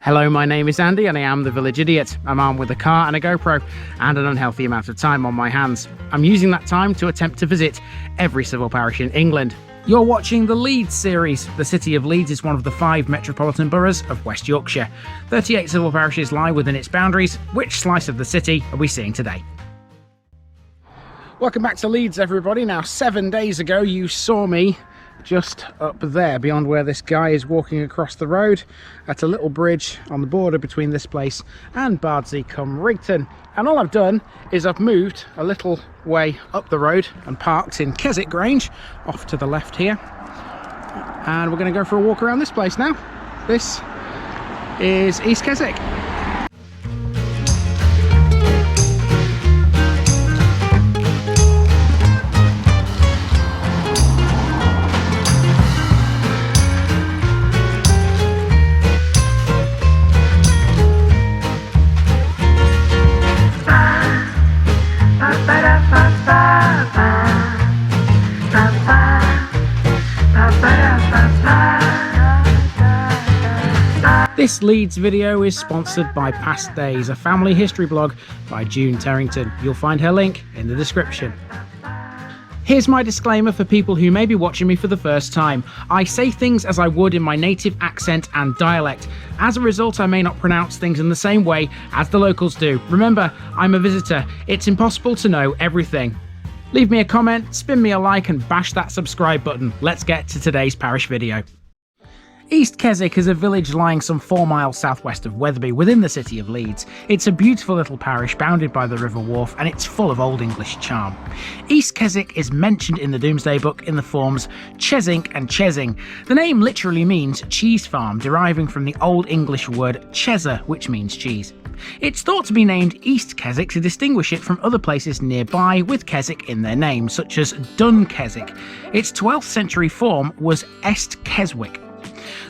Hello, my name is Andy and I am the Village Idiot. I'm armed with a car and a GoPro and an unhealthy amount of time on my hands. I'm using that time to attempt to visit every civil parish in England. You're watching the Leeds series. The City of Leeds is one of the 5 metropolitan boroughs of West Yorkshire. 38 civil parishes lie within its boundaries. Which slice of the city are we seeing today? Welcome back to Leeds, everybody. Now, 7 days ago you saw me just up there beyond where this guy is walking across the road at a little bridge on the border between this place and Bardsey cum Rigton. And all I've done is I've moved a little way up the road and parked in Chesinc Grange off to the left here, and we're going to go for a walk around this place now. This is East Keswick. This Leeds video is sponsored by Past Days, a family history blog by June Terrington. You'll find her link in the description. Here's my disclaimer for people who may be watching me for the first time. I say things as I would in my native accent and dialect. As a result, I may not pronounce things in the same way as the locals do. Remember, I'm a visitor. It's impossible to know everything. Leave me a comment, spin me a like and bash that subscribe button. Let's get to today's parish video. East Keswick is a village lying some 4 miles southwest of Wetherby within the City of Leeds. It's a beautiful little parish bounded by the River Wharfe and it's full of Old English charm. East Keswick is mentioned in the Domesday Book in the forms Chesinc and Chesing. The name literally means cheese farm, deriving from the Old English word cēse, which means cheese. It's thought to be named East Keswick to distinguish it from other places nearby with Keswick in their name, such as Dunkeswick. Its 12th century form was Estkeswyck.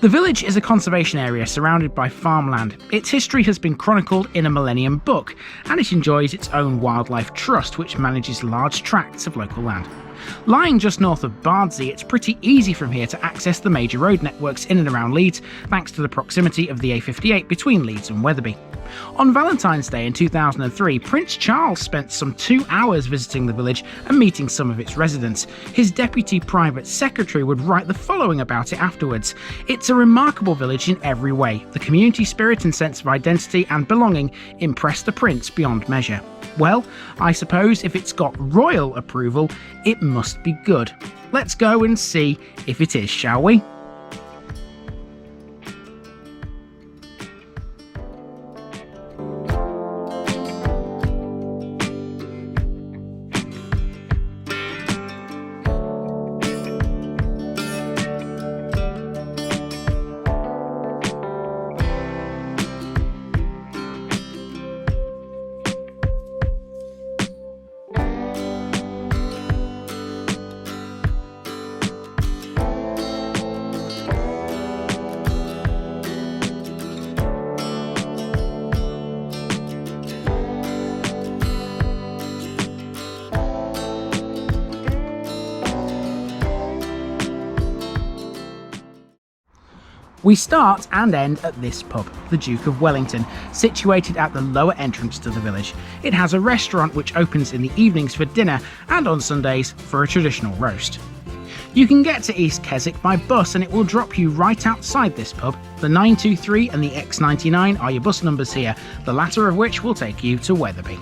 The village is a conservation area surrounded by farmland. Its history has been chronicled in a Millennium Book, and it enjoys its own wildlife trust, which manages large tracts of local land. Lying just north of Bardsey, it's pretty easy from here to access the major road networks in and around Leeds, thanks to the proximity of the A58 between Leeds and Wetherby. On Valentine's Day in 2003, Prince Charles spent some 2 hours visiting the village and meeting some of its residents. His deputy private secretary would write the following about it afterwards. It's a remarkable village in every way. The community spirit and sense of identity and belonging impressed the prince beyond measure. Well, I suppose if it's got royal approval, it must be good. Let's go and see if it is, shall we? We start and end at this pub, the Duke of Wellington, situated at the lower entrance to the village. It has a restaurant which opens in the evenings for dinner and on Sundays for a traditional roast. You can get to East Keswick by bus and it will drop you right outside this pub. The 923 and the X99 are your bus numbers here, the latter of which will take you to Wetherby.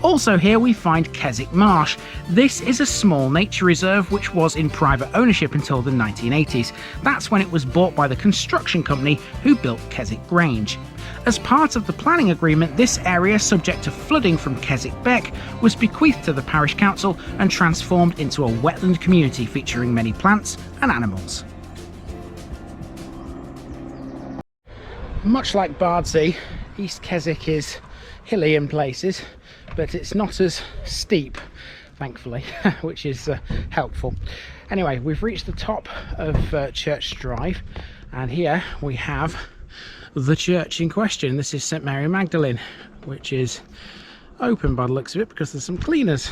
Also here we find Keswick Marsh. This is a small nature reserve which was in private ownership until the 1980s. That's when it was bought by the construction company who built Keswick Grange. As part of the planning agreement, this area, subject to flooding from Keswick Beck, was bequeathed to the parish council and transformed into a wetland community featuring many plants and animals. Much like Bardsey, East Keswick is hilly in places, but it's not as steep, thankfully, which is helpful. Anyway, we've reached the top of Church Drive, and here we have the church in question. This is St Mary Magdalene, which is open by the looks of it because there's some cleaners.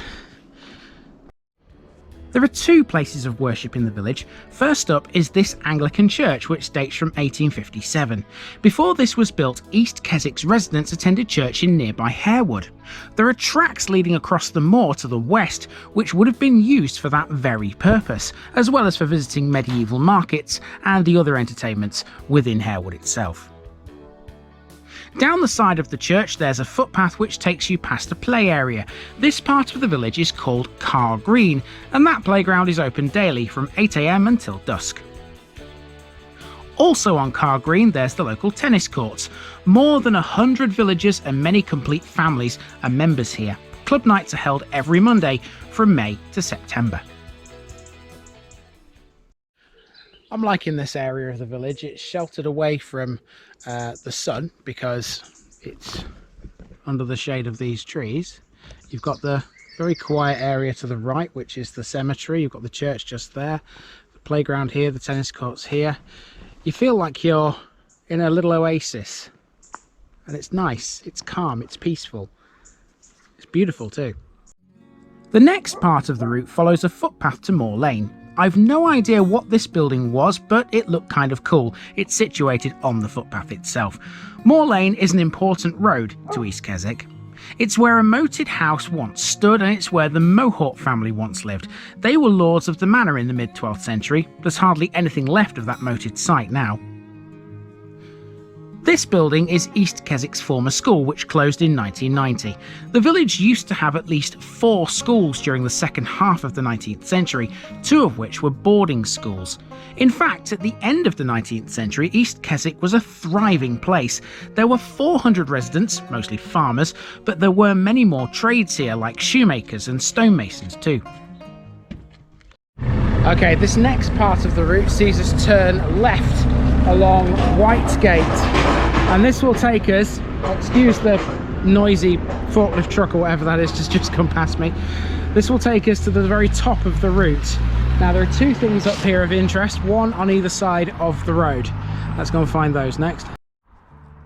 There are two places of worship in the village. First up is this Anglican church, which dates from 1857. Before this was built, East Keswick's residents attended church in nearby Harewood. There are tracks leading across the moor to the west, which would have been used for that very purpose, as well as for visiting medieval markets and the other entertainments within Harewood itself. Down the side of the church there's a footpath which takes you past a play area. This part of the village is called Carr Green, and that playground is open daily from 8 AM until dusk. Also on Carr Green there's the local tennis courts. More than 100 villagers and many complete families are members here. Club nights are held every Monday from May to September. I'm liking this area of the village. It's sheltered away from the sun because it's under the shade of these trees. You've got the very quiet area to the right, which is the cemetery. You've got the church just there, the playground here, the tennis courts here. You feel like you're in a little oasis, and it's nice, it's calm, it's peaceful. It's beautiful too. The next part of the route follows a footpath to Moor Lane. I've no idea what this building was, but it looked kind of cool. It's situated on the footpath itself. Moor Lane is an important road to East Keswick. It's where a moated house once stood, and it's where the Mohawk family once lived. They were lords of the manor in the mid-12th century. There's hardly anything left of that moated site now. This building is East Keswick's former school, which closed in 1990. The village used to have at least 4 schools during the second half of the 19th century, 2 of which were boarding schools. In fact, at the end of the 19th century, East Keswick was a thriving place. There were 400 residents, mostly farmers, but there were many more trades here, like shoemakers and stonemasons too. Okay, this next part of the route sees us turn left along Whitegate, and this will take us, excuse the noisy forklift truck or whatever that is just come past me, this will take us to the very top of the route. Now there are 2 things up here of interest, one on either side of the road. Let's go and find those next.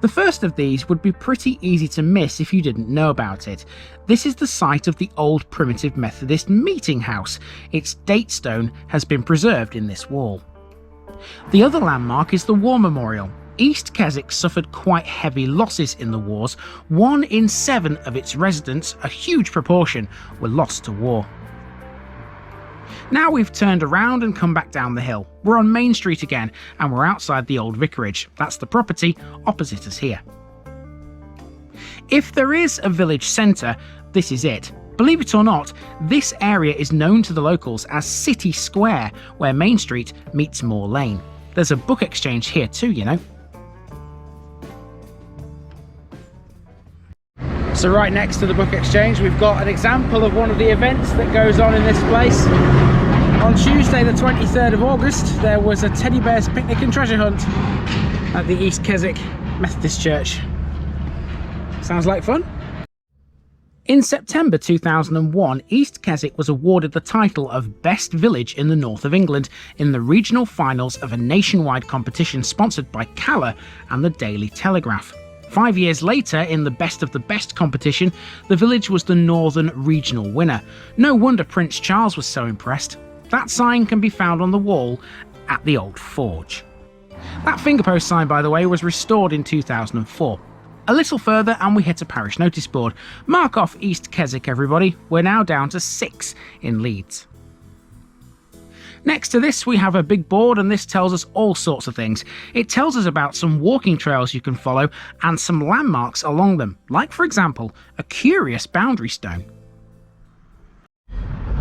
The first of these would be pretty easy to miss if you didn't know about it. This is the site of the old primitive Methodist meeting house. Its date stone has been preserved in this wall. The other landmark is the War Memorial. East Keswick suffered quite heavy losses in the wars. 1 in 7 of its residents, a huge proportion, were lost to war. Now we've turned around and come back down the hill. We're on Main Street again, and we're outside the old vicarage. That's the property opposite us here. If there is a village centre, this is it. Believe it or not, this area is known to the locals as City Square, where Main Street meets Moor Lane. There's a book exchange here too, you know. So right next to the book exchange, we've got an example of one of the events that goes on in this place. On Tuesday the 23rd of August, there was a teddy bears picnic and treasure hunt at the East Keswick Methodist Church. Sounds like fun? In September 2001, East Keswick was awarded the title of Best Village in the North of England in the regional finals of a nationwide competition sponsored by Cala and the Daily Telegraph. 5 years later, in the Best of the Best competition, the village was the Northern Regional winner. No wonder Prince Charles was so impressed. That sign can be found on the wall at the Old Forge. That fingerpost sign, by the way, was restored in 2004. A little further and we hit a parish notice board. Mark off East Keswick, everybody. We're now down to 6 in Leeds. Next to this we have a big board, and this tells us all sorts of things. It tells us about some walking trails you can follow and some landmarks along them, like for example a curious boundary stone.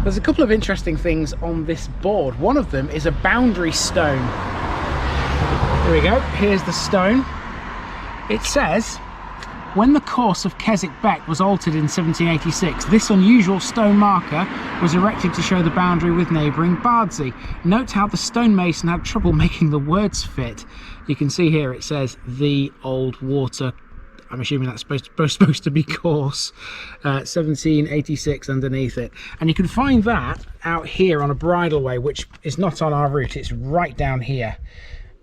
There's a couple of interesting things on this board. One of them is a boundary stone. Here we go, here's the stone. It says, when the course of Keswick Beck was altered in 1786, this unusual stone marker was erected to show the boundary with neighbouring Bardsey. Note how the stonemason had trouble making the words fit. You can see here it says the old water, I'm assuming that's supposed to be course, 1786 underneath it. And you can find that out here on a bridleway, which is not on our route, it's right down here.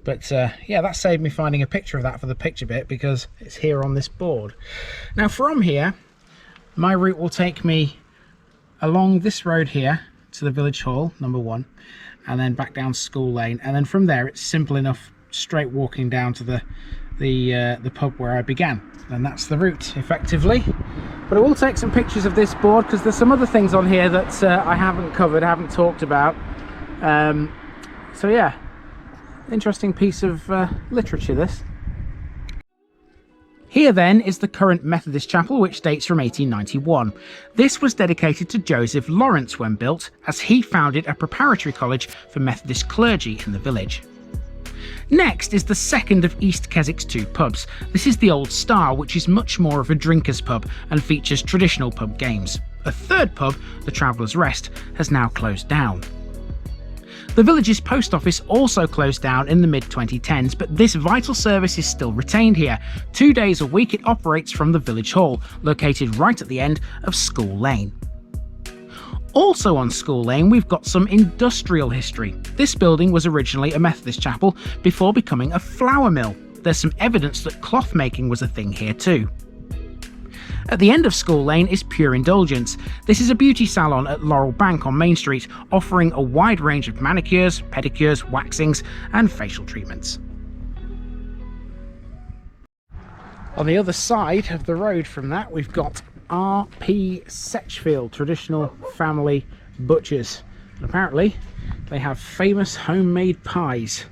But yeah, that saved me finding a picture of that for the picture bit because it's here on this board. Now from here, my route will take me along this road here to the village hall, number 1, and then back down School Lane, and then from there it's simple enough straight walking down to the pub where I began, and that's the route effectively. But I will take some pictures of this board because there's some other things on here that I haven't covered, haven't talked about. So yeah, interesting piece of literature this. Here then is the current Methodist chapel, which dates from 1891. This was dedicated to Joseph Lawrence when built, as he founded a preparatory college for Methodist clergy in the village. Next is the second of East Keswick's 2 pubs. This is the Old Star, which is much more of a drinker's pub and features traditional pub games. A third pub, the Traveller's Rest, has now closed down. The village's post office also closed down in the mid-2010s, but this vital service is still retained here. 2 days a week it operates from the village hall, located right at the end of School Lane. Also on School Lane we've got some industrial history. This building was originally a Methodist chapel before becoming a flour mill. There's some evidence that cloth making was a thing here too. At the end of School Lane is Pure Indulgence. This is a beauty salon at Laurel Bank on Main Street, offering a wide range of manicures, pedicures, waxings and facial treatments. On the other side of the road from that we've got R.P. Setchfield, traditional family butchers. And apparently they have famous homemade pies.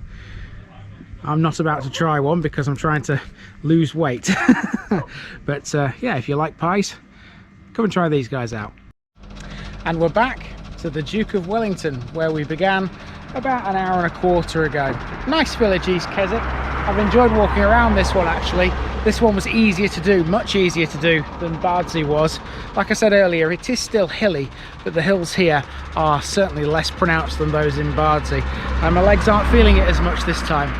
I'm not about to try one because I'm trying to lose weight. But yeah, if you like pies, come and try these guys out. And we're back to the Duke of Wellington, where we began about an hour and a quarter ago. Nice village, East Keswick. I've enjoyed walking around this one actually. This one was easier to do, much easier to do than Bardsey was. Like I said earlier, it is still hilly, but the hills here are certainly less pronounced than those in Bardsey. And my legs aren't feeling it as much this time.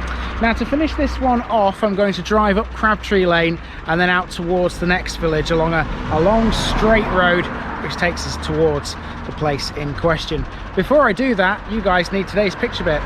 Now to finish this one off, I'm going to drive up Crabtree Lane and then out towards the next village along a long straight road which takes us towards the place in question. Before I do that, you guys need today's picture bit.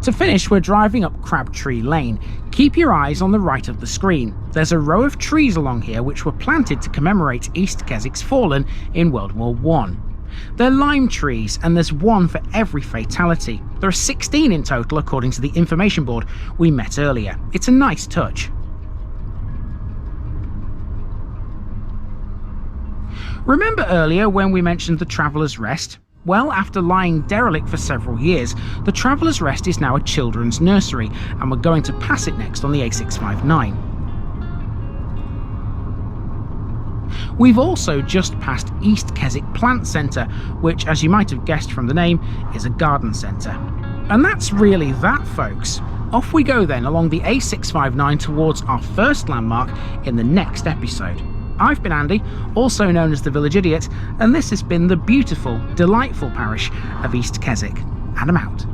To finish, we're driving up Crabtree Lane. Keep your eyes on the right of the screen. There's a row of trees along here which were planted to commemorate East Keswick's fallen in World War I. They're lime trees, and there's one for every fatality. There are 16 in total according to the information board we met earlier. It's a nice touch. Remember earlier when we mentioned the Traveller's Rest? Well, after lying derelict for several years, the Traveller's Rest is now a children's nursery, and we're going to pass it next on the A659. We've also just passed East Keswick Plant Centre, which, as you might have guessed from the name, is a garden centre. And that's really that, folks. Off we go then along the A659 towards our first landmark in the next episode. I've been Andy, also known as the Village Idiot, and this has been the beautiful, delightful parish of East Keswick. And I'm out.